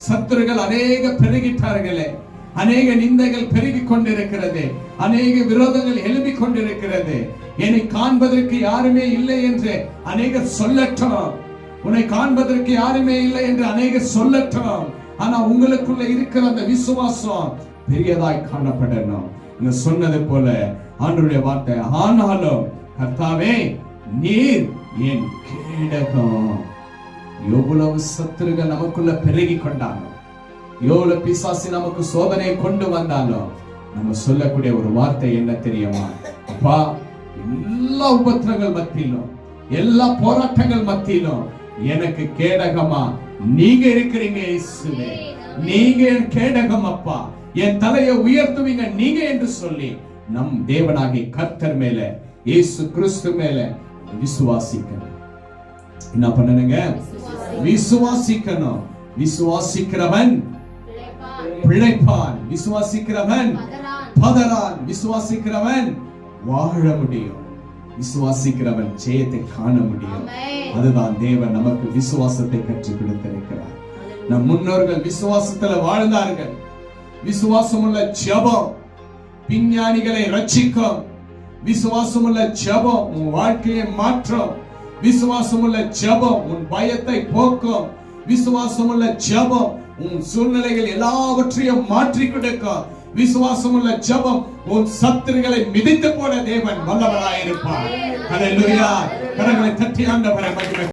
சத்துருகள் அநேக பெருகிட்டார்களே, அநேக நிந்தைகள் பெருகிக் கொண்டிருக்கிறது, அநேக விரோதங்கள் எழுப்பிக் கொண்டிருக்கிறது. என்னை காண்பதற்கு யாருமே இல்லை என்று அநேகர் சொல்லட்டும், உன்னை காண்பதற்கு யாருமே இல்லை என்று அநேகர் சொல்லட்டும். ஆனா உங்களுக்குள்ள இருக்கிற அந்த விசுவாசம் பெரியதாய் காணப்படணும். சொன்னது போல ஆண்டவருடைய வார்த்தை, ஆனாலும் கர்த்தாவே நீர் என் கேடகம். எவ்வளவு சத்துருகள் நமக்குள்ள பெருகி கொண்டாலும், எவ்வளவு பிசாசு நமக்கு சோதனை கொண்டு வந்தாலும், நம்ம சொல்லக்கூடிய ஒரு வார்த்தை என்ன தெரியுமா? அப்பா, எல்லா உபத்திரங்கள் மத்தியிலும், எல்லா போராட்டங்கள் மத்தியிலும் எனக்கு கேடகமா நீங்க இருக்கிறீங்க இயேசுவே. நீங்க என் கேடகம் அப்பா, என் தலையை உயர்த்துவீங்க நீங்க என்று சொல்லி நம் தேவனாகிய கர்த்தர் மேல, இயேசு கிறிஸ்து மேல விசுவாசிக்கணும். என்ன பண்ணணுங்க? விசுவாசிக்கணும். விசுவாசிக்கிறவன் பிழைப்பான், விசுவாசிக்கிறவன் பதறான், விசுவாசிக்கிறவன் வாழ முடியும், விசுவாசிக்கிறவன் ஜெயத்தை காண முடியும். அதுதான் தேவன் நமக்கு விசுவாசத்தை கற்றுக் கொடுத்திருக்கிறார். நம் முன்னோர்கள் விசுவாசத்துல வாழ்ந்தார்கள். விசுவாசமுள்ள ஜெபம் விஞ்ஞானிகளை ரட்சிக்கும். விசுவாசமுள்ள ஜெபம் உன் வாழ்க்கையை மாற்றும். விசுவாசமுள்ள ஜெபம் உன் பயத்தை போக்கும். விசுவாசமுள்ள ஜெபம் உன் சூழ்நிலைகள் எல்லாவற்றையும் மாற்றி கொடுக்கும். விசுவாசமுள்ள ஜெபம் உன் சத்துருகளை மிதித்து போட தேவன் வல்லவராய் இருப்பார். ஹல்லேலூயா. கரங்களை தட்டி ஆண்டவரை மகிமை